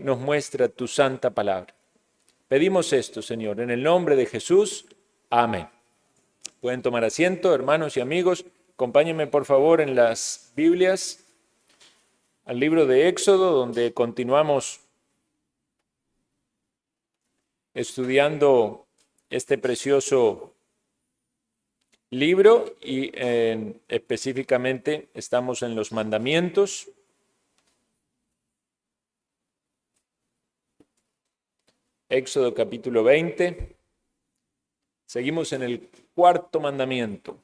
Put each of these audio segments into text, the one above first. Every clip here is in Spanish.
nos muestra tu santa palabra. Pedimos esto, Señor, en el nombre de Jesús. Amén. Pueden tomar asiento, hermanos y amigos. Acompáñenme, por favor, en las Biblias al libro de Éxodo, donde continuamos estudiando este precioso libro y específicamente estamos en los mandamientos. Éxodo capítulo 20. Seguimos en el cuarto mandamiento.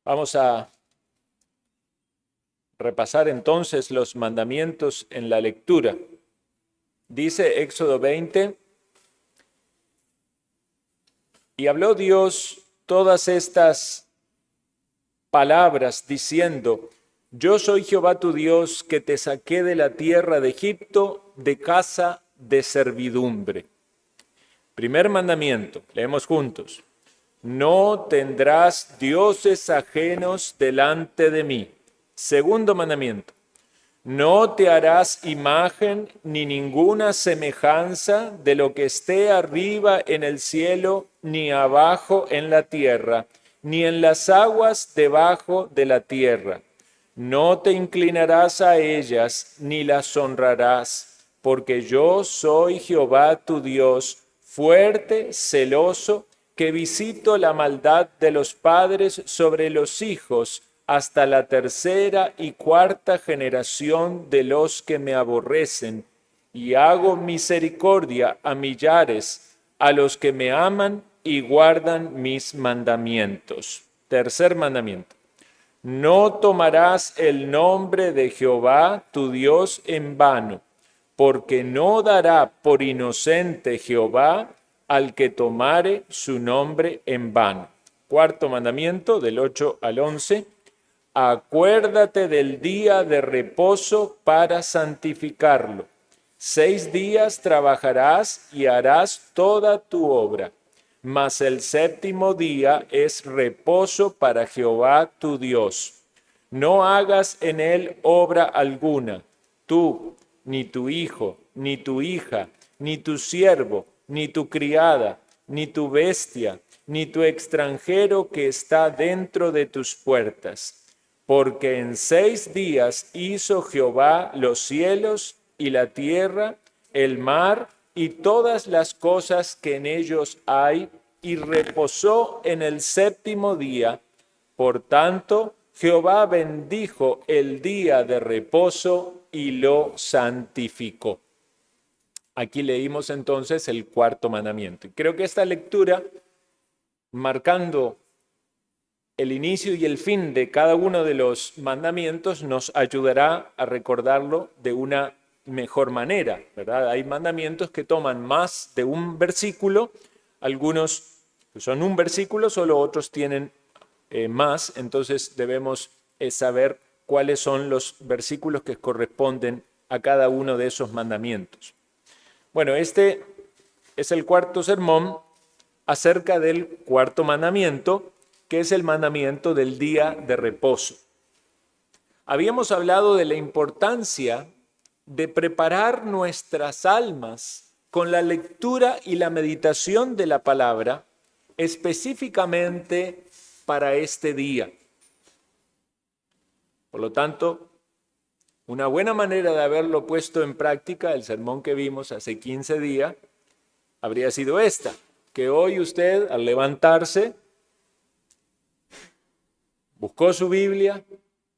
Vamos a repasar entonces los mandamientos en la lectura. Dice Éxodo 20, y habló Dios todas estas palabras diciendo: Yo soy Jehová tu Dios, que te saqué de la tierra de Egipto, de casa de servidumbre. Primer mandamiento, leemos juntos. No tendrás dioses ajenos delante de mí. Segundo mandamiento. No te harás imagen ni ninguna semejanza de lo que esté arriba en el cielo, ni abajo en la tierra, ni en las aguas debajo de la tierra. No te inclinarás a ellas, ni las honrarás, porque yo soy Jehová tu Dios, fuerte, celoso, que visito la maldad de los padres sobre los hijos, hasta la tercera y cuarta generación de los que me aborrecen, y hago misericordia a millares, a los que me aman y guardan mis mandamientos. Tercer mandamiento. No tomarás el nombre de Jehová tu Dios en vano, porque no dará por inocente Jehová al que tomare su nombre en vano. Cuarto mandamiento, del 8 al 11. Acuérdate del día de reposo para santificarlo. 6 días trabajarás y harás toda tu obra, mas el séptimo día es reposo para Jehová tu Dios. No hagas en él obra alguna, tú, ni tu hijo, ni tu hija, ni tu siervo, ni tu criada, ni tu bestia, ni tu extranjero que está dentro de tus puertas. Porque en 6 días hizo Jehová los cielos y la tierra, el mar y todas las cosas que en ellos hay, y reposó en el séptimo día. Por tanto, Jehová bendijo el día de reposo y lo santificó. Aquí leímos entonces el cuarto mandamiento. Y creo que esta lectura, marcando el inicio y el fin de cada uno de los mandamientos, nos ayudará a recordarlo de una mejor manera, ¿verdad? Hay mandamientos que toman más de un versículo, algunos son un versículo, solo otros tienen más, entonces debemos saber cuáles son los versículos que corresponden a cada uno de esos mandamientos. Bueno, este es el cuarto sermón acerca del cuarto mandamiento, que es el mandamiento del día de reposo. Habíamos hablado de la importancia de preparar nuestras almas con la lectura y la meditación de la palabra, específicamente para este día. Por lo tanto, una buena manera de haberlo puesto en práctica, el sermón que vimos hace 15 días, habría sido esta, que hoy usted, al levantarse, buscó su Biblia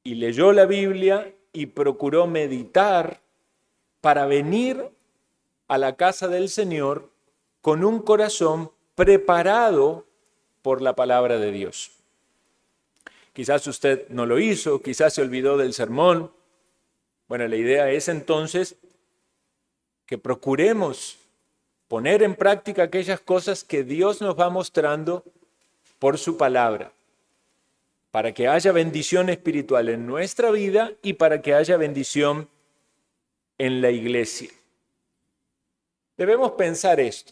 y leyó la Biblia y procuró meditar para venir a la casa del Señor con un corazón preparado por la palabra de Dios. Quizás usted no lo hizo, quizás se olvidó del sermón. Bueno, la idea es entonces que procuremos poner en práctica aquellas cosas que Dios nos va mostrando por su palabra, para que haya bendición espiritual en nuestra vida y para que haya bendición en la iglesia. Debemos pensar esto.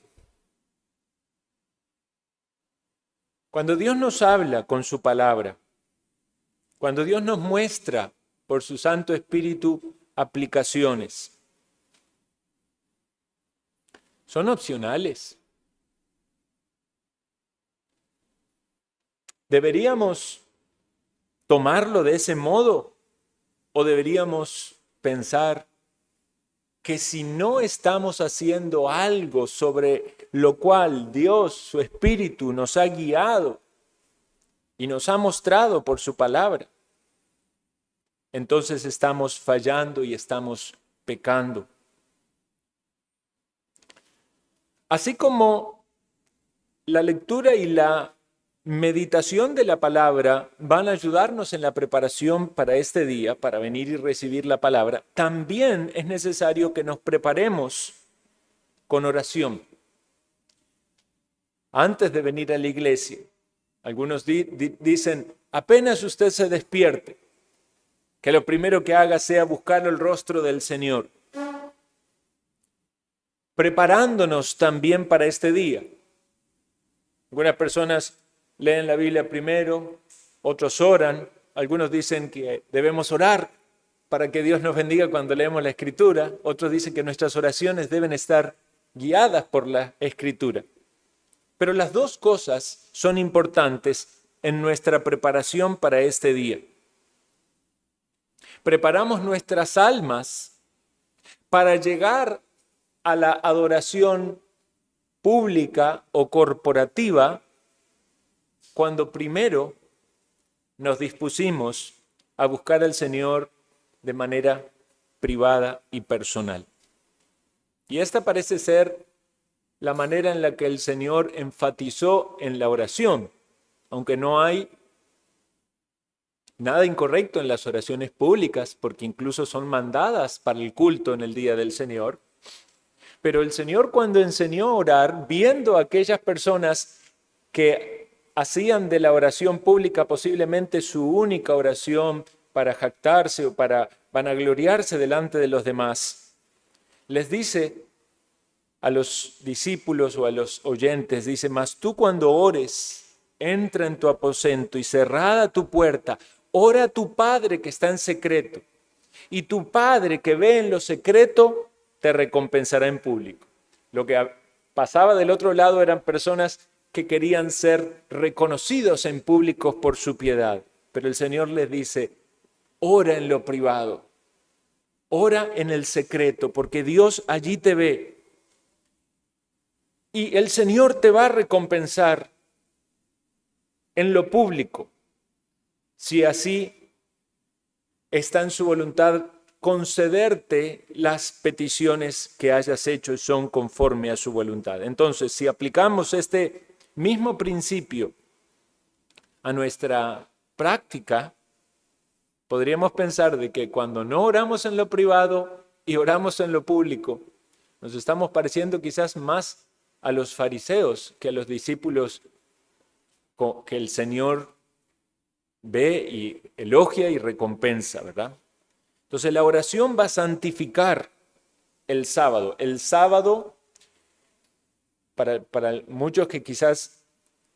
Cuando Dios nos habla con su palabra, cuando Dios nos muestra por su Santo Espíritu aplicaciones, son opcionales. ¿Deberíamos tomarlo de ese modo o deberíamos pensar que si no estamos haciendo algo sobre lo cual Dios, su Espíritu, nos ha guiado y nos ha mostrado por su palabra, entonces estamos fallando y estamos pecando? Así como la lectura y la meditación de la palabra van a ayudarnos en la preparación para este día, para venir y recibir la palabra, también es necesario que nos preparemos con oración. Antes de venir a la iglesia, algunos dicen, apenas usted se despierte, que lo primero que haga sea buscar el rostro del Señor, preparándonos también para este día. Algunas personas leen la Biblia primero, otros oran, algunos dicen que debemos orar para que Dios nos bendiga cuando leemos la Escritura, otros dicen que nuestras oraciones deben estar guiadas por la Escritura. Pero las dos cosas son importantes en nuestra preparación para este día. Preparamos nuestras almas para llegar a la adoración pública o corporativa cuando primero nos dispusimos a buscar al Señor de manera privada y personal. Y esta parece ser la manera en la que el Señor enfatizó en la oración, aunque no hay nada incorrecto en las oraciones públicas, porque incluso son mandadas para el culto en el día del Señor. Pero el Señor, cuando enseñó a orar, viendo a aquellas personas que hacían de la oración pública posiblemente su única oración para jactarse o para vanagloriarse delante de los demás, les dice a los discípulos o a los oyentes, dice, mas tú cuando ores, entra en tu aposento y cerrada tu puerta, ora a tu Padre que está en secreto, y tu Padre que ve en lo secreto te recompensará en público. Lo que pasaba del otro lado eran personas que querían ser reconocidos en público por su piedad. Pero el Señor les dice, ora en lo privado, ora en el secreto, porque Dios allí te ve. Y el Señor te va a recompensar en lo público, si así está en su voluntad concederte las peticiones que hayas hecho y son conforme a su voluntad. Entonces, si aplicamos este mismo principio a nuestra práctica, podríamos pensar de que cuando no oramos en lo privado y oramos en lo público, nos estamos pareciendo quizás más a los fariseos que a los discípulos que el Señor ve y elogia y recompensa, ¿verdad? Entonces la oración va a santificar el sábado. El sábado, para muchos que quizás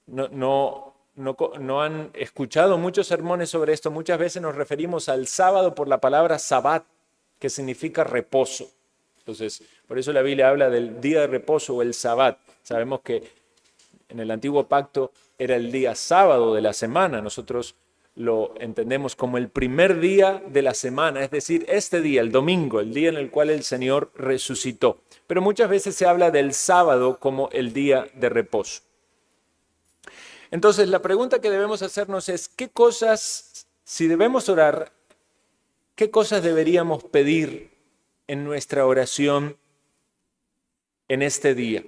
no han escuchado muchos sermones sobre esto, muchas veces nos referimos al sábado por la palabra sabbat, que significa reposo. Entonces, por eso la Biblia habla del día de reposo o el sabbat. Sabemos que en el antiguo pacto era el día sábado de la semana. Nosotros lo entendemos como el primer día de la semana, es decir, este día, el domingo, el día en el cual el Señor resucitó. Pero muchas veces se habla del sábado como el día de reposo. Entonces, la pregunta que debemos hacernos es, ¿qué cosas, si debemos orar, qué cosas deberíamos pedir en nuestra oración en este día?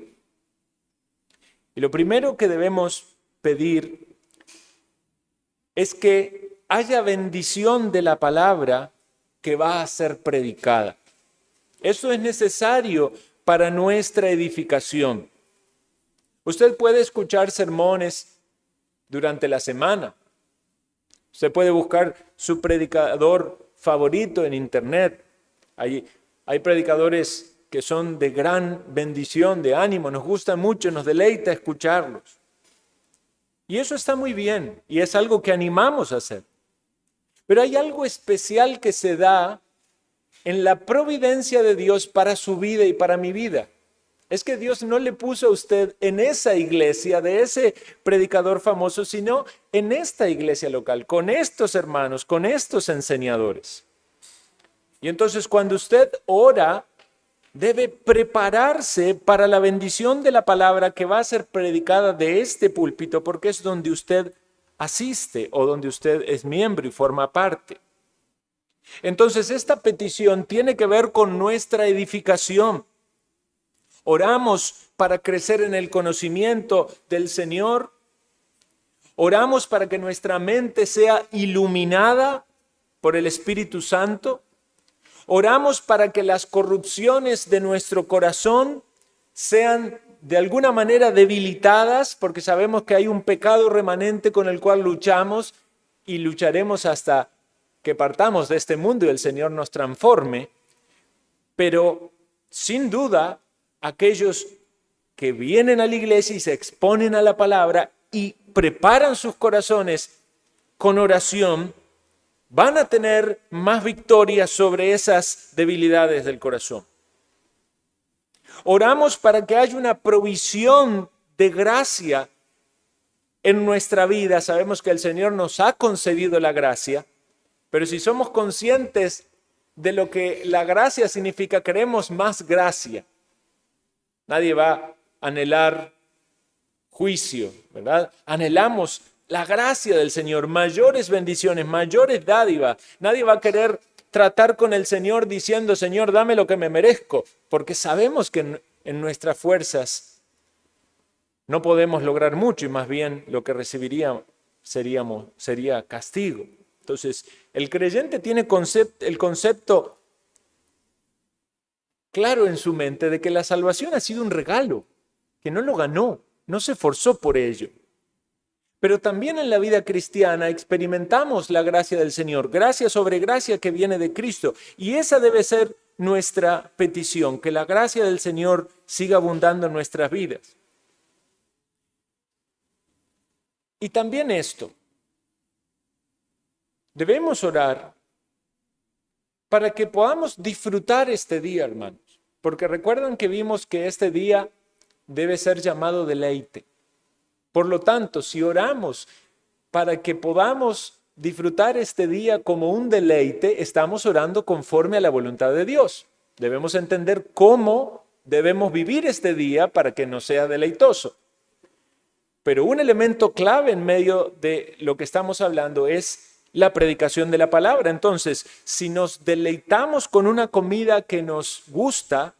Y lo primero que debemos pedir es que haya bendición de la palabra que va a ser predicada. Eso es necesario para nuestra edificación. Usted puede escuchar sermones durante la semana. Usted puede buscar su predicador favorito en internet. Hay predicadores que son de gran bendición, de ánimo, nos gusta mucho, nos deleita escucharlos. Y eso está muy bien y es algo que animamos a hacer. Pero hay algo especial que se da en la providencia de Dios para su vida y para mi vida. Es que Dios no le puso a usted en esa iglesia de ese predicador famoso, sino en esta iglesia local, con estos hermanos, con estos enseñadores. Y entonces cuando usted ora, debe prepararse para la bendición de la palabra que va a ser predicada de este púlpito, porque es donde usted asiste o donde usted es miembro y forma parte. Entonces esta petición tiene que ver con nuestra edificación. Oramos para crecer en el conocimiento del Señor. Oramos para que nuestra mente sea iluminada por el Espíritu Santo. Oramos para que las corrupciones de nuestro corazón sean de alguna manera debilitadas, porque sabemos que hay un pecado remanente con el cual luchamos y lucharemos hasta que partamos de este mundo y el Señor nos transforme. Pero sin duda, aquellos que vienen a la iglesia y se exponen a la palabra y preparan sus corazones con oración, van a tener más victoria sobre esas debilidades del corazón. Oramos para que haya una provisión de gracia en nuestra vida. Sabemos que el Señor nos ha concedido la gracia, pero si somos conscientes de lo que la gracia significa, queremos más gracia. Nadie va a anhelar juicio, ¿verdad? Anhelamos la gracia del Señor, mayores bendiciones, mayores dádivas. Nadie va a querer tratar con el Señor diciendo, Señor, dame lo que me merezco, porque sabemos que en nuestras fuerzas no podemos lograr mucho y más bien lo que recibiríamos sería castigo. Entonces, el creyente tiene el concepto claro en su mente de que la salvación ha sido un regalo, que no lo ganó, no se esforzó por ello. Pero también en la vida cristiana experimentamos la gracia del Señor, gracia sobre gracia que viene de Cristo. Y esa debe ser nuestra petición, que la gracia del Señor siga abundando en nuestras vidas. Y también esto, debemos orar para que podamos disfrutar este día, hermanos. Porque recuerdan que vimos que este día debe ser llamado deleite. Por lo tanto, si oramos para que podamos disfrutar este día como un deleite, estamos orando conforme a la voluntad de Dios. Debemos entender cómo debemos vivir este día para que no sea deleitoso. Pero un elemento clave en medio de lo que estamos hablando es la predicación de la palabra. Entonces, si nos deleitamos con una comida que nos gusta,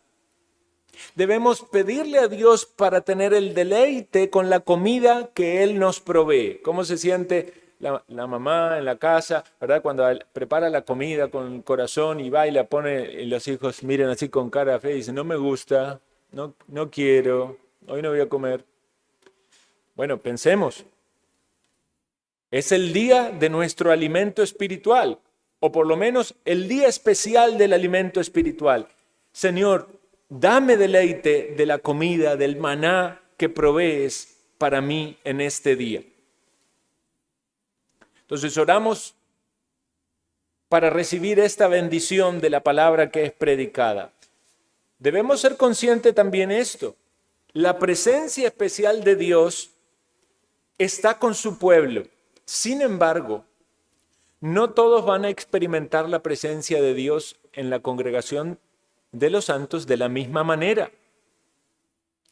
debemos pedirle a Dios para tener el deleite con la comida que Él nos provee. ¿Cómo se siente la mamá en la casa, verdad? Cuando prepara la comida con el corazón y va y la pone y los hijos miran así con cara fea y dicen, no me gusta, no quiero, hoy no voy a comer. Bueno, pensemos. Es el día de nuestro alimento espiritual, o por lo menos el día especial del alimento espiritual. Señor, dame deleite de la comida, del maná que provees para mí en este día. Entonces oramos para recibir esta bendición de la palabra que es predicada. Debemos ser conscientes también de esto. La presencia especial de Dios está con su pueblo. Sin embargo, no todos van a experimentar la presencia de Dios en la congregación de los santos de la misma manera.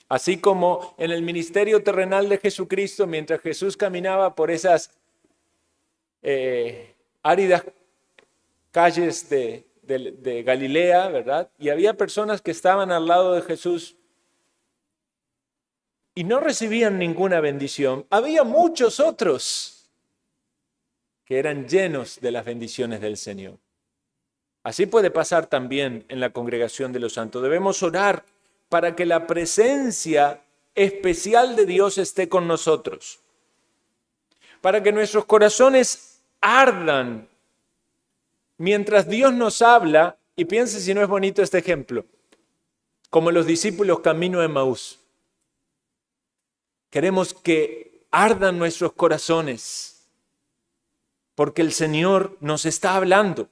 Así como en el ministerio terrenal de Jesucristo, mientras Jesús caminaba por esas áridas calles de Galilea, ¿verdad? Y había personas que estaban al lado de Jesús y no recibían ninguna bendición. Había muchos otros que eran llenos de las bendiciones del Señor. Así puede pasar también en la congregación de los santos. Debemos orar para que la presencia especial de Dios esté con nosotros, para que nuestros corazones ardan mientras Dios nos habla. Y piense si no es bonito este ejemplo, como los discípulos camino a Emaús. Queremos que ardan nuestros corazones, porque el Señor nos está hablando.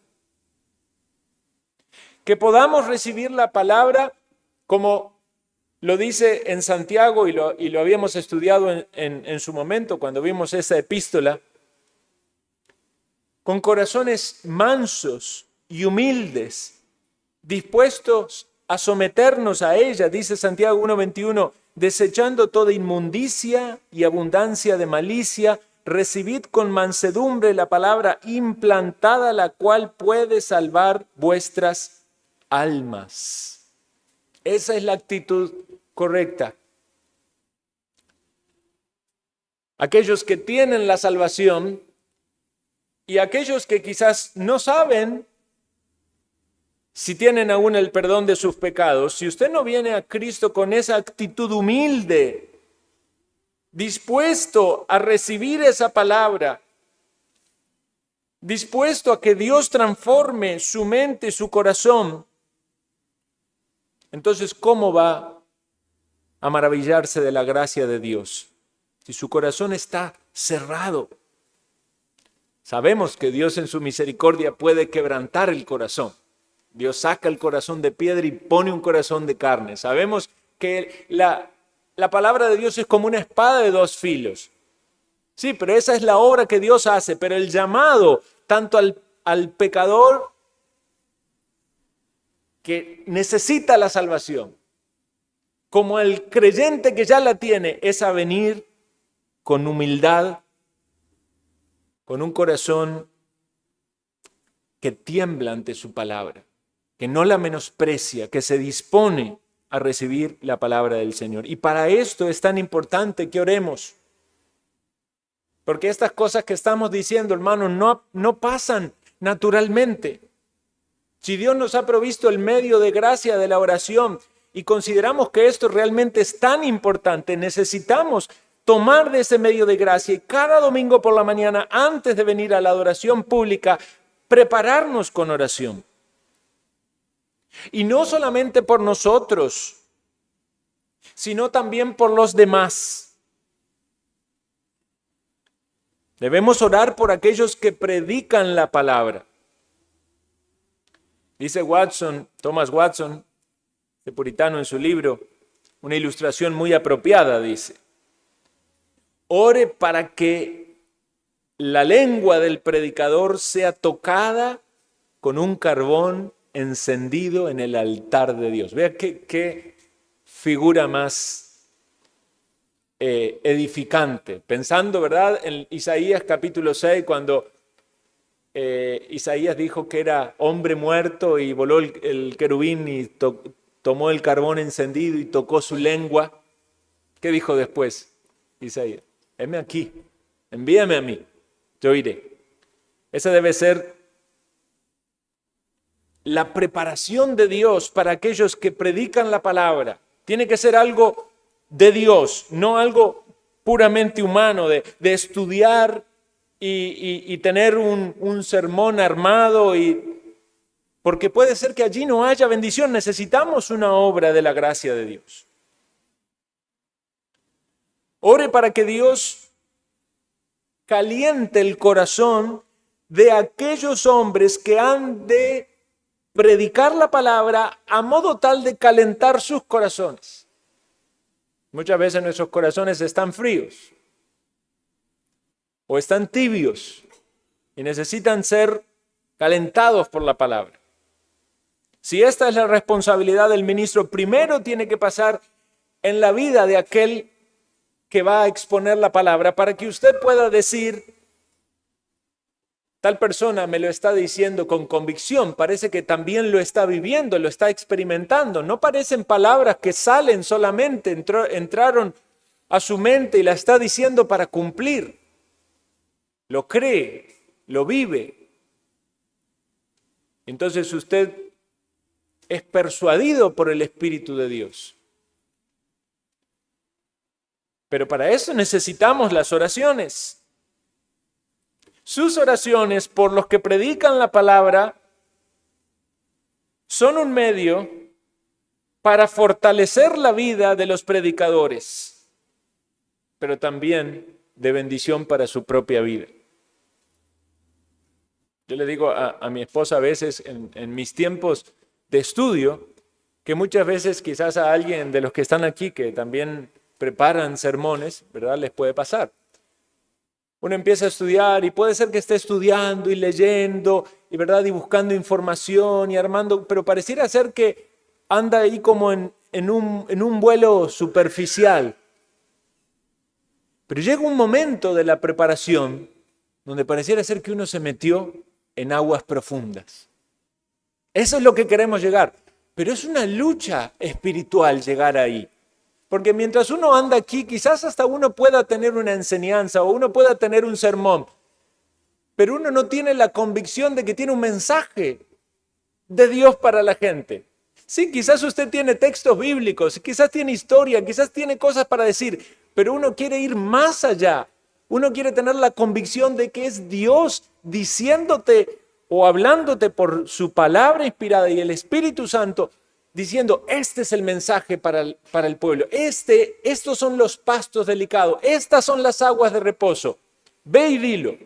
Que podamos recibir la palabra como lo dice en Santiago y lo habíamos estudiado en su momento cuando vimos esa epístola, con corazones mansos y humildes, dispuestos a someternos a ella, dice Santiago 1:21, desechando toda inmundicia y abundancia de malicia, recibid con mansedumbre la palabra implantada, la cual puede salvar vuestras almas. Esa es la actitud correcta. Aquellos que tienen la salvación y aquellos que quizás no saben si tienen aún el perdón de sus pecados, si usted no viene a Cristo con esa actitud humilde, dispuesto a recibir esa palabra, dispuesto a que Dios transforme su mente, su corazón, entonces, ¿cómo va a maravillarse de la gracia de Dios si su corazón está cerrado? Sabemos que Dios en su misericordia puede quebrantar el corazón. Dios saca el corazón de piedra y pone un corazón de carne. Sabemos que la palabra de Dios es como una espada de dos filos. Sí, pero esa es la obra que Dios hace. Pero el llamado tanto al pecador que necesita la salvación, como al creyente que ya la tiene, es a venir con humildad, con un corazón que tiembla ante su palabra, que no la menosprecia, que se dispone a recibir la palabra del Señor. Y para esto es tan importante que oremos, porque estas cosas que estamos diciendo, hermanos, no pasan naturalmente. Si Dios nos ha provisto el medio de gracia de la oración y consideramos que esto realmente es tan importante, necesitamos tomar de ese medio de gracia y cada domingo por la mañana, antes de venir a la adoración pública, prepararnos con oración. Y no solamente por nosotros, sino también por los demás. Debemos orar por aquellos que predican la palabra. Dice Thomas Watson, de puritano en su libro, una ilustración muy apropiada, dice: ore para que la lengua del predicador sea tocada con un carbón encendido en el altar de Dios. Vea qué figura más edificante. Pensando, ¿verdad?, en Isaías capítulo 6, cuando Isaías dijo que era hombre muerto y voló el querubín y tomó el carbón encendido y tocó su lengua. ¿Qué dijo después Isaías? Heme aquí, envíame a mí, yo iré. Esa debe ser la preparación de Dios para aquellos que predican la palabra. Tiene que ser algo de Dios, no algo puramente humano, de estudiar y tener un sermón armado, porque puede ser que allí no haya bendición. Necesitamos una obra de la gracia de Dios. Ore para que Dios caliente el corazón de aquellos hombres que han de predicar la palabra a modo tal de calentar sus corazones. Muchas veces nuestros corazones están fríos o están tibios y necesitan ser calentados por la palabra. Si esta es la responsabilidad del ministro, primero tiene que pasar en la vida de aquel que va a exponer la palabra para que usted pueda decir: tal persona me lo está diciendo con convicción, parece que también lo está viviendo, lo está experimentando. No parecen palabras que salen solamente, entraron a su mente y la está diciendo para cumplir. Lo cree, lo vive. Entonces usted es persuadido por el Espíritu de Dios. Pero para eso necesitamos las oraciones. Sus oraciones por los que predican la palabra son un medio para fortalecer la vida de los predicadores, pero también de bendición para su propia vida. Yo le digo a mi esposa a veces en mis tiempos de estudio, que muchas veces quizás a alguien de los que están aquí que también preparan sermones, ¿verdad? Les puede pasar. Uno empieza a estudiar y puede ser que esté estudiando y leyendo y, ¿verdad? Y buscando información y armando, pero pareciera ser que anda ahí como en un vuelo superficial. Pero llega un momento de la preparación donde pareciera ser que uno se metió en aguas profundas. Eso es lo que queremos llegar. Pero es una lucha espiritual llegar ahí. Porque mientras uno anda aquí, quizás hasta uno pueda tener una enseñanza o uno pueda tener un sermón, pero uno no tiene la convicción de que tiene un mensaje de Dios para la gente. Sí, quizás usted tiene textos bíblicos, quizás tiene historia, quizás tiene cosas para decir, pero uno quiere ir más allá. Uno quiere tener la convicción de que es Dios diciéndote o hablándote por su palabra inspirada y el Espíritu Santo, diciendo, este es el mensaje para el pueblo, estos son los pastos delicados, estas son las aguas de reposo, ve y dilo.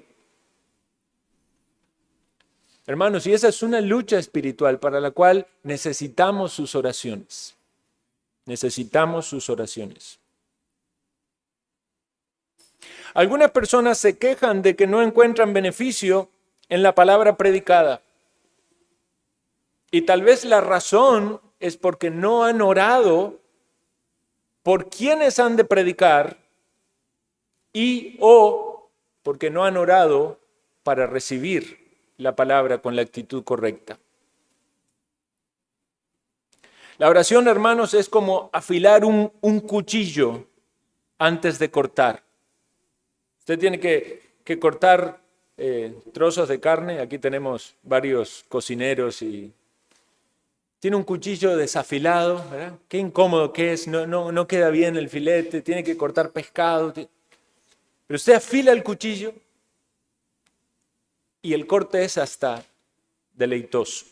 Hermanos, y esa es una lucha espiritual para la cual necesitamos sus oraciones. Necesitamos sus oraciones. Algunas personas se quejan de que no encuentran beneficio en la palabra predicada. Y tal vez la razón es porque no han orado por quienes han de predicar y o porque no han orado para recibir la palabra con la actitud correcta. La oración, hermanos, es como afilar un cuchillo antes de cortar. Usted tiene que cortar trozos de carne. Aquí tenemos varios cocineros y tiene un cuchillo desafilado, ¿verdad? Qué incómodo que es, no queda bien el filete, tiene que cortar pescado. Pero usted afila el cuchillo y el corte es hasta deleitoso.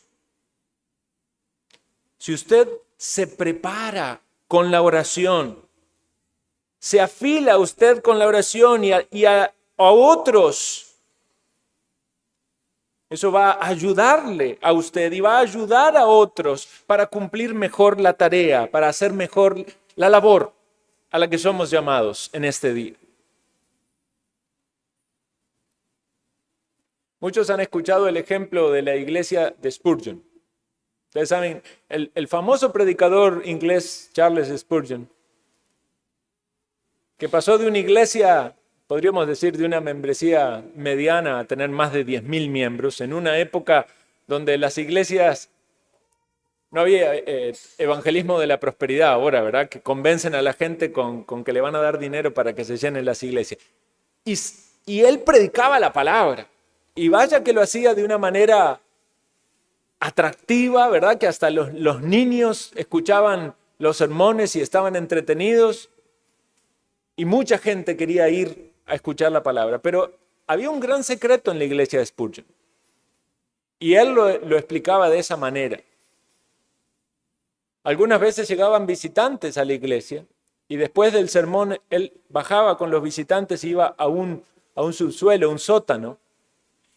Si usted se prepara con la oración, se afila usted con la oración y a otros, eso va a ayudarle a usted y va a ayudar a otros para cumplir mejor la tarea, para hacer mejor la labor a la que somos llamados en este día. Muchos han escuchado el ejemplo de la iglesia de Spurgeon. Ustedes saben, el famoso predicador inglés Charles Spurgeon, que pasó de una iglesia, podríamos decir, de una membresía mediana a tener más de 10.000 miembros, en una época donde las iglesias, no había evangelismo de la prosperidad ahora, ¿verdad? Que convencen a la gente con que le van a dar dinero para que se llenen las iglesias. Y él predicaba la palabra. Y vaya que lo hacía de una manera atractiva, ¿verdad? Que hasta los niños escuchaban los sermones y estaban entretenidos. Y mucha gente quería ir a escuchar la palabra. Pero había un gran secreto en la iglesia de Spurgeon. Y él lo explicaba de esa manera. Algunas veces llegaban visitantes a la iglesia y después del sermón él bajaba con los visitantes y iba a un subsuelo, un sótano.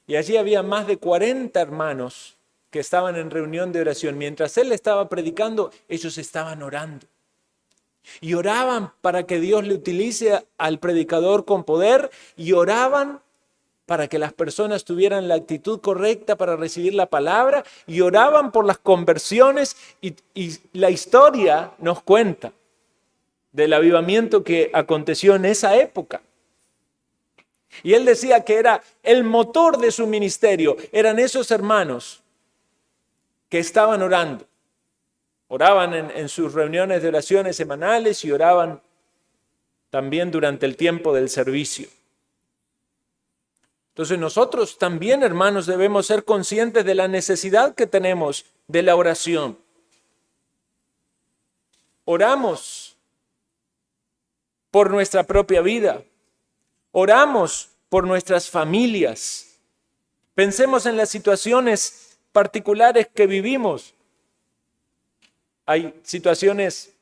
Y allí había más de 40 hermanos que estaban en reunión de oración. Mientras él estaba predicando, ellos estaban orando. Y oraban para que Dios le utilice al predicador con poder y oraban para que las personas tuvieran la actitud correcta para recibir la palabra y oraban por las conversiones y la historia nos cuenta del avivamiento que aconteció en esa época. Y él decía que era el motor de su ministerio, eran esos hermanos que estaban orando. Oraban en sus reuniones de oraciones semanales y oraban también durante el tiempo del servicio. Entonces nosotros también, hermanos, debemos ser conscientes de la necesidad que tenemos de la oración. Oramos por nuestra propia vida. Oramos por nuestras familias. Pensemos en las situaciones particulares que vivimos. Hay situaciones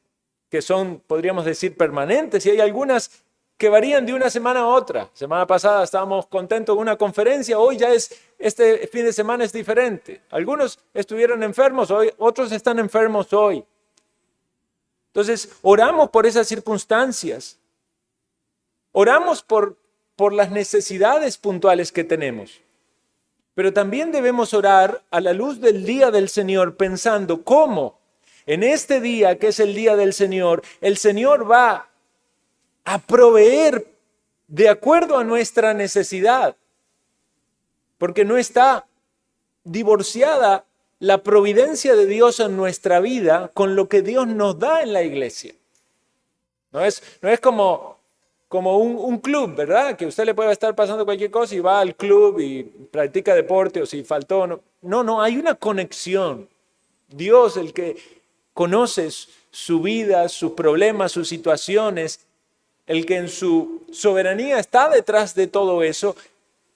que son, podríamos decir, permanentes y hay algunas que varían de una semana a otra. Semana pasada estábamos contentos con una conferencia, hoy ya este fin de semana es diferente. Algunos estuvieron enfermos hoy, otros están enfermos hoy. Entonces, oramos por esas circunstancias. Oramos por las necesidades puntuales que tenemos. Pero también debemos orar a la luz del día del Señor, pensando cómo en este día, que es el día del Señor, el Señor va a proveer de acuerdo a nuestra necesidad. Porque no está divorciada la providencia de Dios en nuestra vida con lo que Dios nos da en la iglesia. No es como un club, ¿verdad? Que usted le puede estar pasando cualquier cosa y va al club y practica deporte o si faltó. No, hay una conexión. Dios, el que conoce su vida, sus problemas, sus situaciones, el que en su soberanía está detrás de todo eso,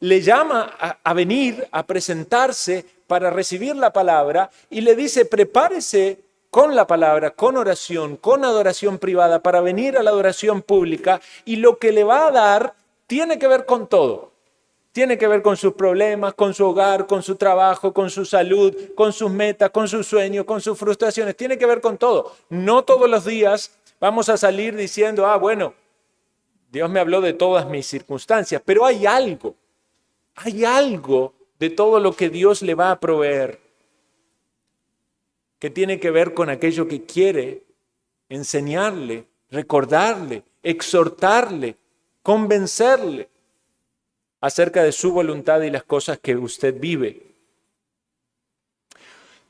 le llama a venir, a presentarse para recibir la palabra y le dice, prepárese con la palabra, con oración, con adoración privada para venir a la adoración pública y lo que le va a dar tiene que ver con todo. Tiene que ver con sus problemas, con su hogar, con su trabajo, con su salud, con sus metas, con sus sueños, con sus frustraciones. Tiene que ver con todo. No todos los días vamos a salir diciendo, bueno, Dios me habló de todas mis circunstancias, pero hay algo de todo lo que Dios le va a proveer que tiene que ver con aquello que quiere enseñarle, recordarle, exhortarle, convencerle acerca de su voluntad y las cosas que usted vive.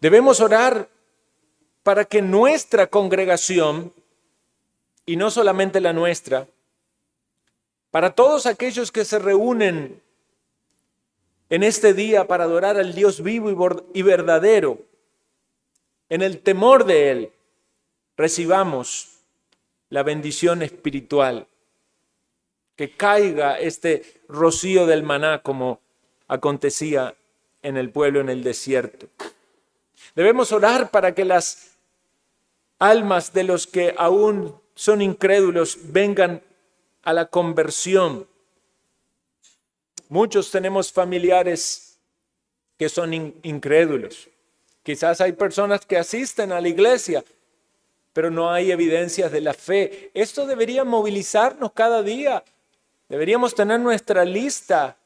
Debemos orar para que nuestra congregación, y no solamente la nuestra, para todos aquellos que se reúnen en este día para adorar al Dios vivo y verdadero, en el temor de Él, recibamos la bendición espiritual, que caiga este rocío del maná como acontecía en el pueblo en el desierto. Debemos orar para que las almas de los que aún son incrédulos vengan a la conversión. Muchos tenemos familiares que son incrédulos. Quizás hay personas que asisten a la iglesia, pero no hay evidencias de la fe. Esto debería movilizarnos cada día. Deberíamos tener nuestra lista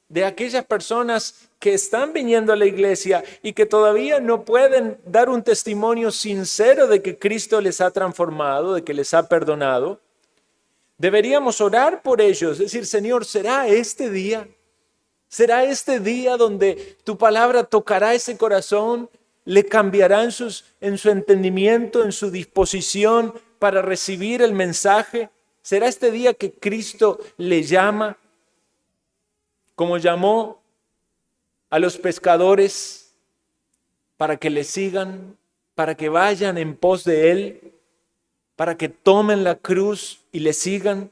de aquellas personas que están viniendo a la iglesia y que todavía no pueden dar un testimonio sincero de que Cristo les ha transformado, de que les ha perdonado. Deberíamos orar por ellos, decir, Señor, ¿será este día? ¿Será este día donde tu palabra tocará ese corazón? ¿Le cambiará en su entendimiento, en su disposición para recibir el mensaje? ¿Será este día que Cristo le llama, como llamó a los pescadores, para que le sigan, para que vayan en pos de Él, para que tomen la cruz y le sigan?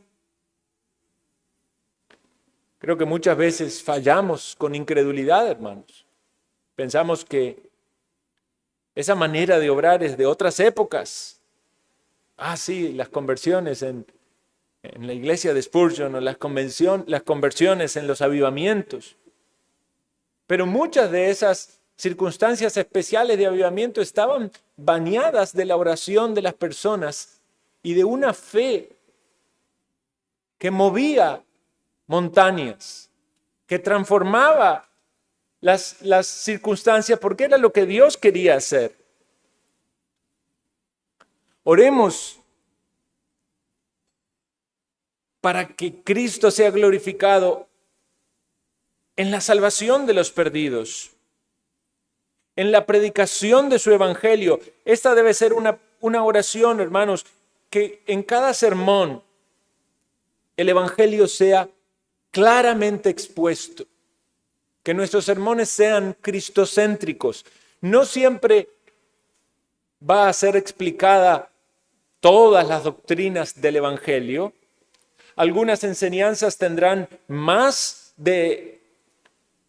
Creo que muchas veces fallamos con incredulidad, hermanos. Pensamos que esa manera de obrar es de otras épocas. Sí, las conversiones en la iglesia de Spurgeon o las conversiones en los avivamientos. Pero muchas de esas circunstancias especiales de avivamiento estaban bañadas de la oración de las personas y de una fe que movía montañas, que transformaba las circunstancias porque era lo que Dios quería hacer. Oremos para que Cristo sea glorificado en la salvación de los perdidos, en la predicación de su evangelio. Esta debe ser una oración, hermanos, que en cada sermón el evangelio sea claramente expuesto, que nuestros sermones sean cristocéntricos. No siempre va a ser explicada todas las doctrinas del evangelio. Algunas enseñanzas tendrán más de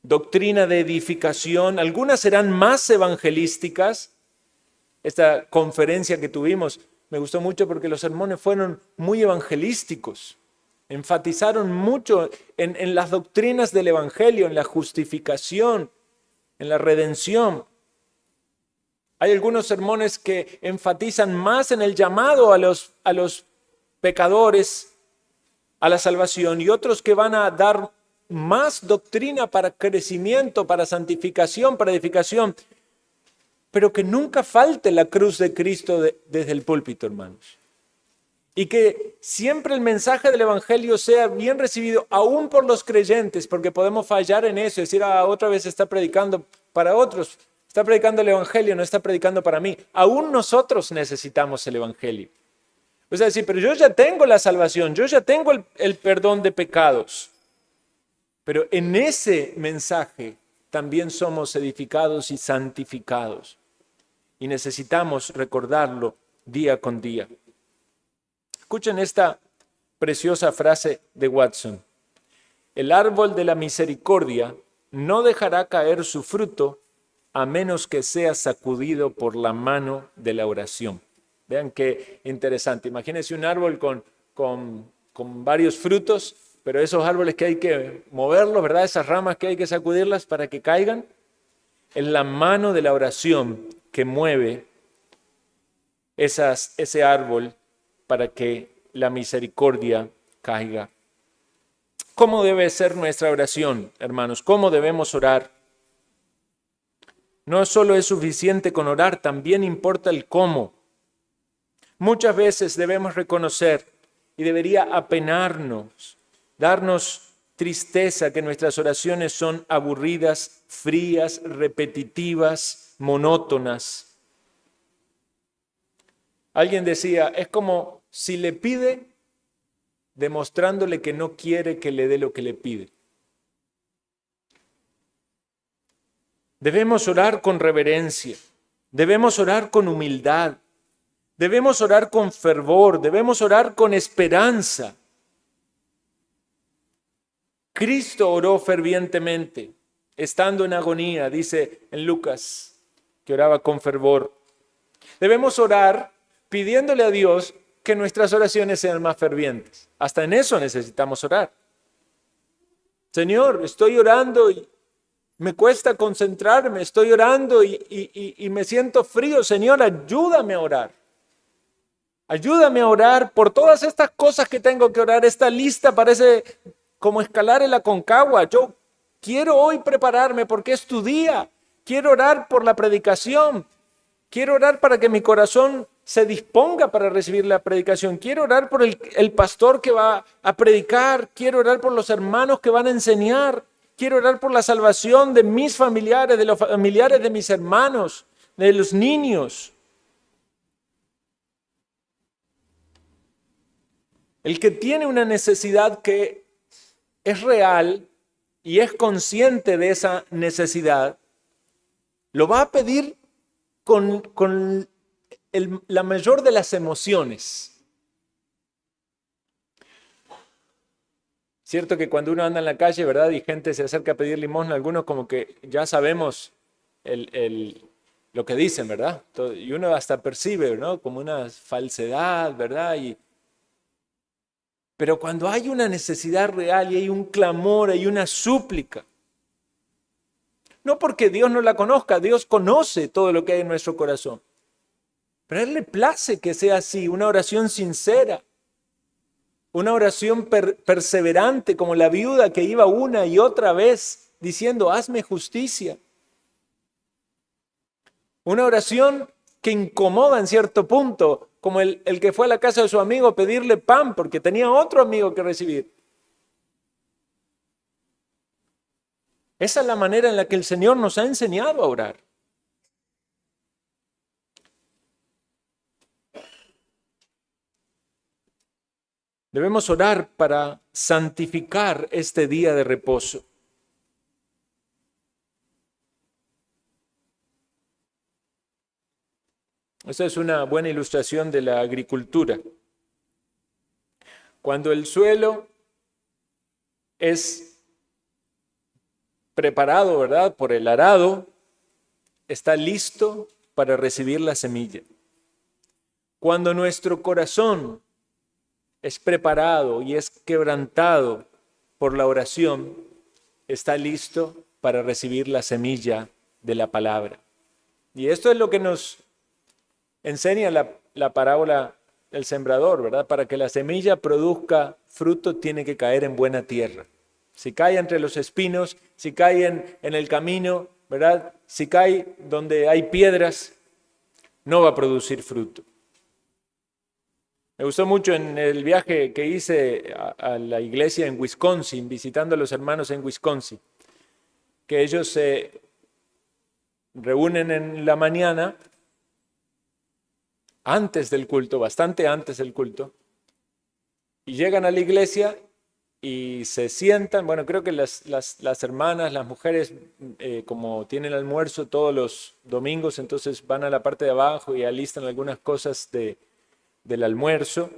doctrina de edificación, algunas serán más evangelísticas. Esta conferencia que tuvimos me gustó mucho porque los sermones fueron muy evangelísticos. Enfatizaron mucho en las doctrinas del Evangelio, en la justificación, en la redención. Hay algunos sermones que enfatizan más en el llamado a los pecadores a la salvación y otros que van a dar más doctrina para crecimiento, para santificación, para edificación, pero que nunca falte la cruz de Cristo desde el púlpito, hermanos. Y que siempre el mensaje del Evangelio sea bien recibido, aún por los creyentes, porque podemos fallar en eso, decir, otra vez está predicando para otros, está predicando el Evangelio, no está predicando para mí. Aún nosotros necesitamos el Evangelio. O sea, decir, pero yo ya tengo la salvación, yo ya tengo el perdón de pecados. Pero en ese mensaje también somos edificados y santificados. Y necesitamos recordarlo día con día. Escuchen esta preciosa frase de Watson. El árbol de la misericordia no dejará caer su fruto a menos que sea sacudido por la mano de la oración. Vean qué interesante. Imagínense un árbol con varios frutos, pero esos árboles que hay que moverlos, ¿verdad? Esas ramas que hay que sacudirlas para que caigan. Es la mano de la oración que mueve ese árbol para que la misericordia caiga. ¿Cómo debe ser nuestra oración, hermanos? ¿Cómo debemos orar? No solo es suficiente con orar, también importa el cómo. Muchas veces debemos reconocer y debería apenarnos, darnos tristeza que nuestras oraciones son aburridas, frías, repetitivas, monótonas. Alguien decía, es como si le pide demostrándole que no quiere que le dé lo que le pide. Debemos orar con reverencia, debemos orar con humildad, debemos orar con fervor, debemos orar con esperanza. Cristo oró fervientemente, estando en agonía, dice en Lucas, que oraba con fervor. Debemos orar pidiéndole a Dios que nuestras oraciones sean más fervientes. Hasta en eso necesitamos orar. Señor, estoy orando y me cuesta concentrarme, estoy orando y me siento frío. Señor, ayúdame a orar. Ayúdame a orar por todas estas cosas que tengo que orar. Esta lista parece como escalar en la Aconcagua. Yo quiero hoy prepararme porque es tu día. Quiero orar por la predicación. Quiero orar para que mi corazón se disponga para recibir la predicación. Quiero orar por el pastor que va a predicar. Quiero orar por los hermanos que van a enseñar. Quiero orar por la salvación de mis familiares, de los familiares de mis hermanos, de los niños. El que tiene una necesidad que es real y es consciente de esa necesidad, lo va a pedir con la mayor de las emociones. Cierto que cuando uno anda en la calle, ¿verdad? Y gente se acerca a pedir limosna, algunos como que ya sabemos lo que dicen, ¿verdad? Y uno hasta percibe, ¿no? Como una falsedad, ¿verdad? Pero cuando hay una necesidad real y hay un clamor, hay una súplica, no porque Dios no la conozca, Dios conoce todo lo que hay en nuestro corazón. Pero a Él le place que sea así, una oración sincera, una oración perseverante como la viuda que iba una y otra vez diciendo, hazme justicia. Una oración que incomoda en cierto punto, como el que fue a la casa de su amigo a pedirle pan porque tenía otro amigo que recibir. Esa es la manera en la que el Señor nos ha enseñado a orar. Debemos orar para santificar este día de reposo. Esta es una buena ilustración de la agricultura. Cuando el suelo es preparado, ¿verdad?, por el arado, está listo para recibir la semilla. Cuando nuestro corazón es preparado y es quebrantado por la oración, está listo para recibir la semilla de la palabra. Y esto es lo que nos enseña la parábola del sembrador, ¿verdad? Para que la semilla produzca fruto, tiene que caer en buena tierra. Si cae entre los espinos, si cae en el camino, ¿verdad? Si cae donde hay piedras, no va a producir fruto. Me gustó mucho en el viaje que hice a la iglesia en Wisconsin, visitando a los hermanos en Wisconsin, que ellos se reúnen en la mañana, antes del culto, bastante antes del culto, y llegan a la iglesia y se sientan. Bueno, creo que las hermanas, las mujeres, como tienen almuerzo todos los domingos, entonces van a la parte de abajo y alistan algunas cosas del almuerzo.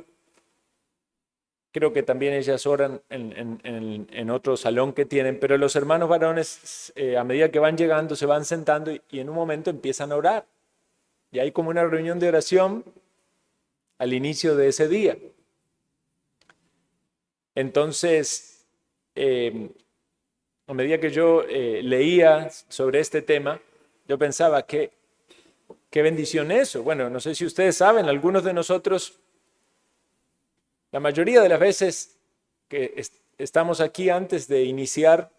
Creo que también ellas oran en otro salón que tienen, pero los hermanos varones, a medida que van llegando, se van sentando y en un momento empiezan a orar. Y hay como una reunión de oración al inicio de ese día. Entonces, a medida que yo leía sobre este tema, yo pensaba, qué bendición eso. Bueno, no sé si ustedes saben, algunos de nosotros, la mayoría de las veces que estamos aquí antes de iniciar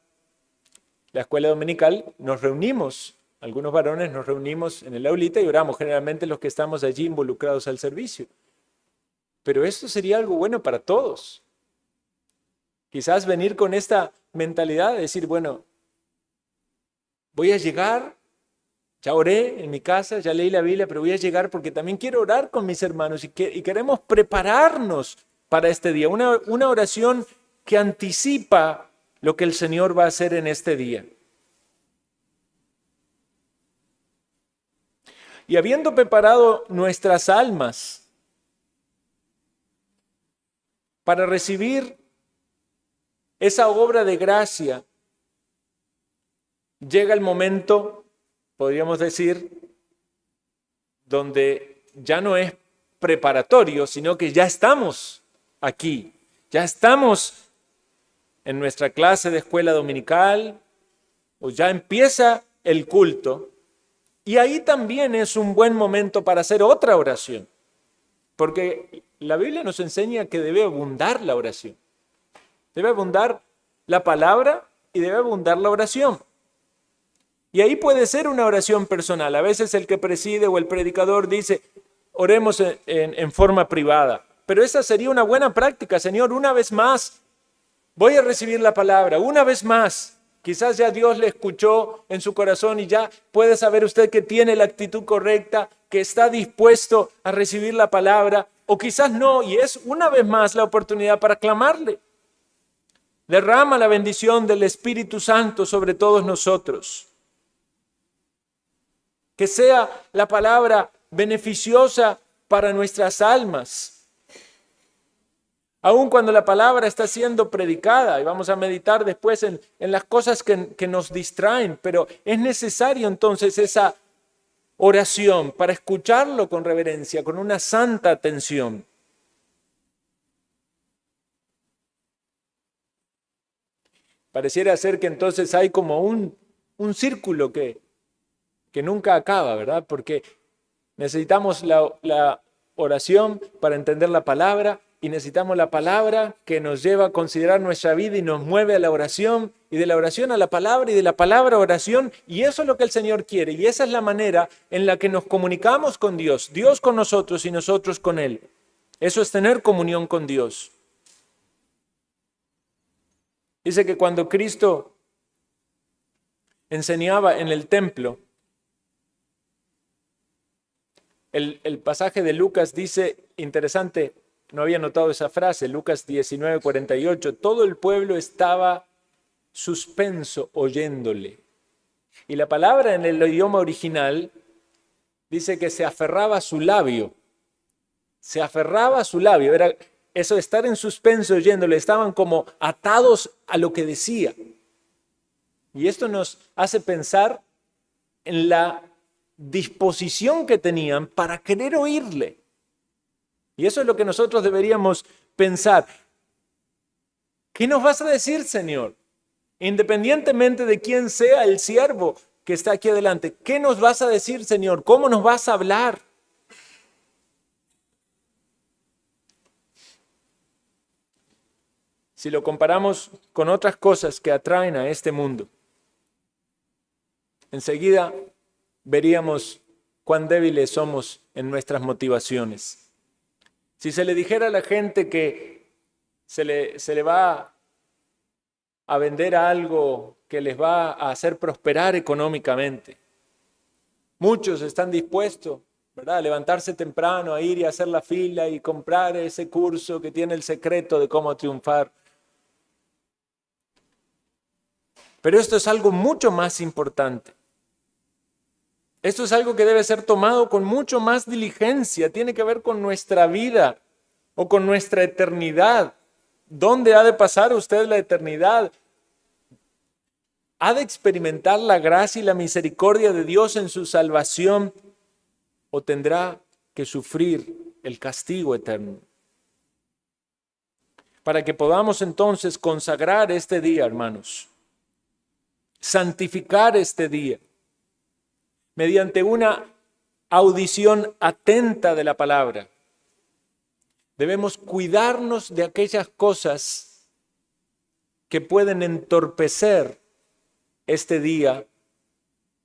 la escuela dominical, nos reunimos, algunos varones nos reunimos en el aulita y oramos, generalmente los que estamos allí involucrados al servicio. Pero esto sería algo bueno para todos. Quizás venir con esta mentalidad de decir, bueno, voy a llegar, ya oré en mi casa, ya leí la Biblia, pero voy a llegar porque también quiero orar con mis hermanos y queremos prepararnos para este día. Una oración que anticipa lo que el Señor va a hacer en este día. Y habiendo preparado nuestras almas para recibir esa obra de gracia, llega el momento, podríamos decir, donde ya no es preparatorio, sino que ya estamos aquí, ya estamos en nuestra clase de escuela dominical, o ya empieza el culto, y ahí también es un buen momento para hacer otra oración, porque la Biblia nos enseña que debe abundar la oración. Debe abundar la palabra y debe abundar la oración. Y ahí puede ser una oración personal. A veces el que preside o el predicador dice, oremos en forma privada. Pero esa sería una buena práctica. Señor, una vez más voy a recibir la palabra. Una vez más. Quizás ya Dios le escuchó en su corazón y ya puede saber usted que tiene la actitud correcta, que está dispuesto a recibir la palabra. O quizás no, y es una vez más la oportunidad para clamarle. Derrama la bendición del Espíritu Santo sobre todos nosotros. Que sea la palabra beneficiosa para nuestras almas. Aun cuando la palabra está siendo predicada, y vamos a meditar después en las cosas que nos distraen, pero es necesario entonces esa oración para escucharlo con reverencia, con una santa atención. Pareciera ser que entonces hay como un círculo que nunca acaba, ¿verdad? Porque necesitamos la oración para entender la palabra y necesitamos la palabra que nos lleva a considerar nuestra vida y nos mueve a la oración y de la oración a la palabra y de la palabra a oración, y eso es lo que el Señor quiere y esa es la manera en la que nos comunicamos con Dios, Dios con nosotros y nosotros con Él. Eso es tener comunión con Dios. Dice que cuando Cristo enseñaba en el templo, el pasaje de Lucas dice, interesante, no había notado esa frase, Lucas 19:48, todo el pueblo estaba suspenso oyéndole. Y la palabra en el idioma original dice que se aferraba a su labio. Se aferraba a su labio. Era eso de estar en suspenso oyéndole, estaban como atados a lo que decía. Y esto nos hace pensar en la disposición que tenían para querer oírle. Y eso es lo que nosotros deberíamos pensar, ¿qué nos vas a decir, Señor? Independientemente de quién sea el siervo que está aquí adelante, ¿qué nos vas a decir, Señor? ¿Cómo nos vas a hablar? Si lo comparamos con otras cosas que atraen a este mundo, enseguida veríamos cuán débiles somos en nuestras motivaciones. Si se le dijera a la gente que se le va a vender algo que les va a hacer prosperar económicamente, muchos están dispuestos, ¿verdad?, a levantarse temprano, a ir y hacer la fila y comprar ese curso que tiene el secreto de cómo triunfar. Pero esto es algo mucho más importante. Esto es algo que debe ser tomado con mucho más diligencia. Tiene que ver con nuestra vida o con nuestra eternidad. ¿Dónde ha de pasar usted la eternidad? ¿Ha de experimentar la gracia y la misericordia de Dios en su salvación o tendrá que sufrir el castigo eterno? Para que podamos entonces consagrar este día, hermanos, santificar este día mediante una audición atenta de la palabra. Debemos cuidarnos de aquellas cosas que pueden entorpecer este día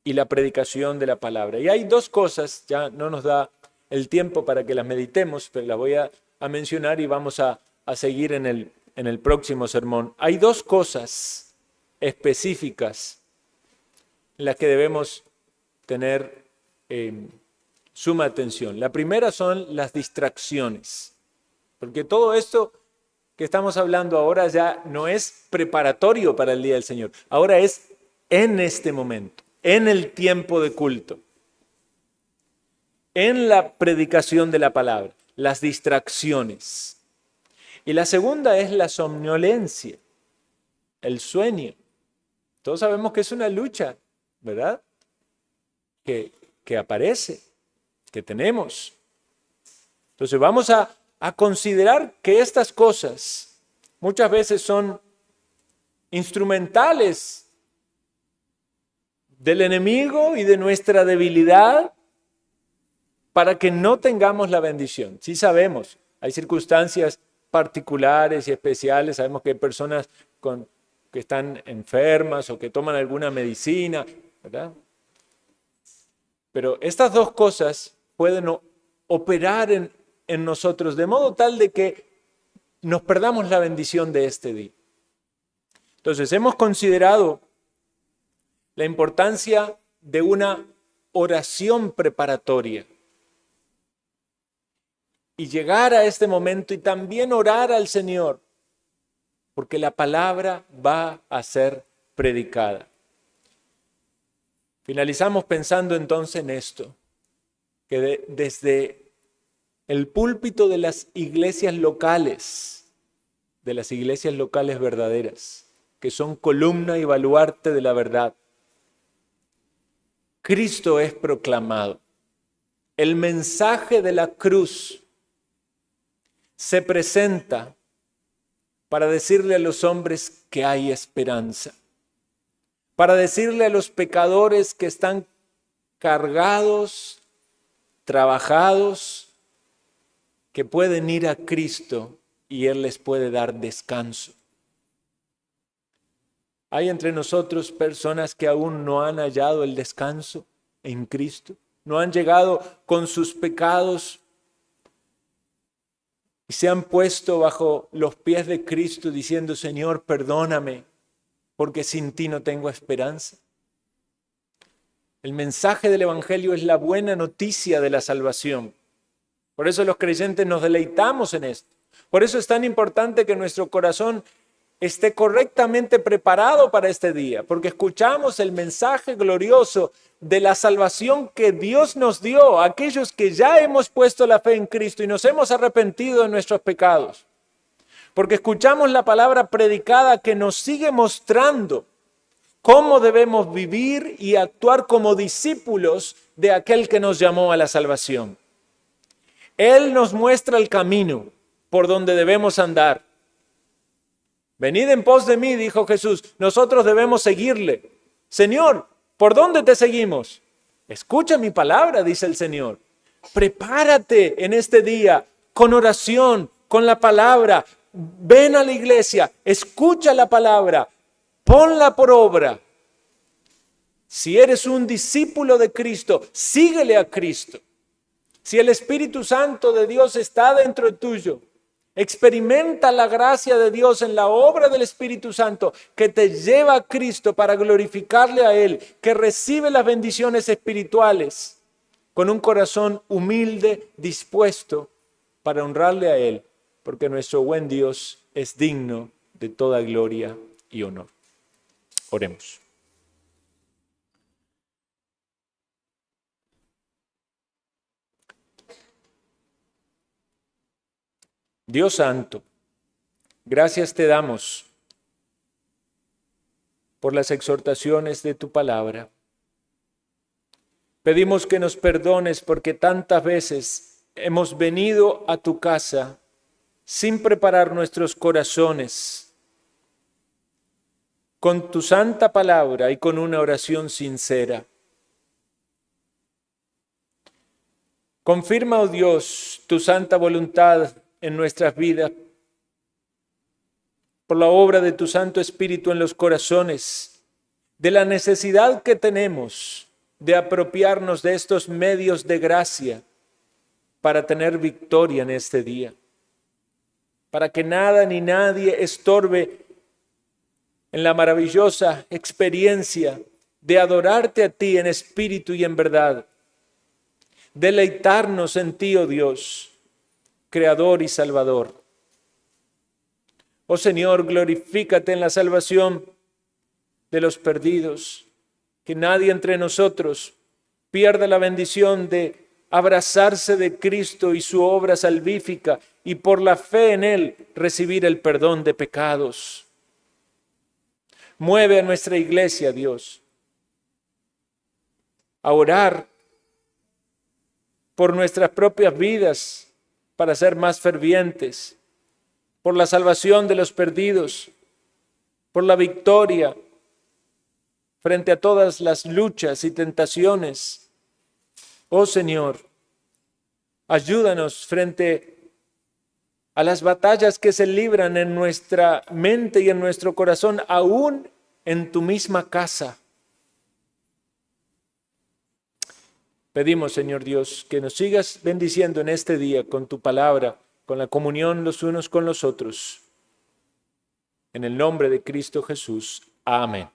y la predicación de la palabra. Y hay dos cosas, ya no nos da el tiempo para que las meditemos, pero las voy a mencionar y vamos a seguir en el próximo sermón. Hay dos cosas específicas en las que debemos tener suma atención. La primera son las distracciones, porque todo esto que estamos hablando ahora ya no es preparatorio para el día del Señor, ahora es en este momento, en el tiempo de culto, en la predicación de la palabra, las distracciones. Y la segunda es la somnolencia, el sueño. Todos sabemos que es una lucha, ¿verdad?, que aparece, que tenemos. Entonces vamos a considerar que estas cosas muchas veces son instrumentales del enemigo y de nuestra debilidad para que no tengamos la bendición. Sí sabemos, hay circunstancias particulares y especiales, sabemos que hay personas que están enfermas o que toman alguna medicina, ¿verdad? Pero estas dos cosas pueden operar en nosotros de modo tal de que nos perdamos la bendición de este día. Entonces, hemos considerado la importancia de una oración preparatoria y llegar a este momento y también orar al Señor, porque la palabra va a ser predicada. Finalizamos pensando entonces en esto, que desde el púlpito de las iglesias locales verdaderas, que son columna y baluarte de la verdad, Cristo es proclamado. El mensaje de la cruz se presenta para decirle a los hombres que hay esperanza, para decirle a los pecadores que están cargados, trabajados, que pueden ir a Cristo y Él les puede dar descanso. Hay entre nosotros personas que aún no han hallado el descanso en Cristo, no han llegado con sus pecados y se han puesto bajo los pies de Cristo diciendo: Señor, perdóname, porque sin ti no tengo esperanza. El mensaje del Evangelio es la buena noticia de la salvación. Por eso los creyentes nos deleitamos en esto. Por eso es tan importante que nuestro corazón esté correctamente preparado para este día, porque escuchamos el mensaje glorioso de la salvación que Dios nos dio a aquellos que ya hemos puesto la fe en Cristo y nos hemos arrepentido de nuestros pecados. Porque escuchamos la palabra predicada que nos sigue mostrando cómo debemos vivir y actuar como discípulos de aquel que nos llamó a la salvación. Él nos muestra el camino, por donde debemos andar. Venid en pos de mí, dijo Jesús. Nosotros debemos seguirle. Señor, ¿por dónde te seguimos? Escucha mi palabra, dice el Señor. Prepárate en este día con oración, con la palabra. Ven a la iglesia, escucha la palabra, ponla por obra. Si eres un discípulo de Cristo, síguele a Cristo. Si el Espíritu Santo de Dios está dentro tuyo, experimenta la gracia de Dios en la obra del Espíritu Santo que te lleva a Cristo para glorificarle a Él, que recibe las bendiciones espirituales con un corazón humilde, dispuesto para honrarle a Él, porque nuestro buen Dios es digno de toda gloria y honor. Oremos. Dios Santo, gracias te damos por las exhortaciones de tu palabra. Pedimos que nos perdones porque tantas veces hemos venido a tu casa sin preparar nuestros corazones con tu santa palabra y con una oración sincera. Confirma, oh Dios, tu santa voluntad en nuestras vidas, por la obra de tu Santo Espíritu en los corazones, de la necesidad que tenemos de apropiarnos de estos medios de gracia para tener victoria en este día, para que nada ni nadie estorbe en la maravillosa experiencia de adorarte a ti en espíritu y en verdad, deleitarnos en ti, oh Dios, Creador y Salvador. Oh Señor, glorifícate en la salvación de los perdidos, que nadie entre nosotros pierda la bendición de abrazarse de Cristo y su obra salvífica y por la fe en Él recibir el perdón de pecados. Mueve a nuestra iglesia, Dios, a orar por nuestras propias vidas para ser más fervientes, por la salvación de los perdidos, por la victoria frente a todas las luchas y tentaciones. Oh Señor, ayúdanos frente a las batallas que se libran en nuestra mente y en nuestro corazón, aún en tu misma casa. Pedimos, Señor Dios, que nos sigas bendiciendo en este día con tu palabra, con la comunión los unos con los otros. En el nombre de Cristo Jesús. Amén.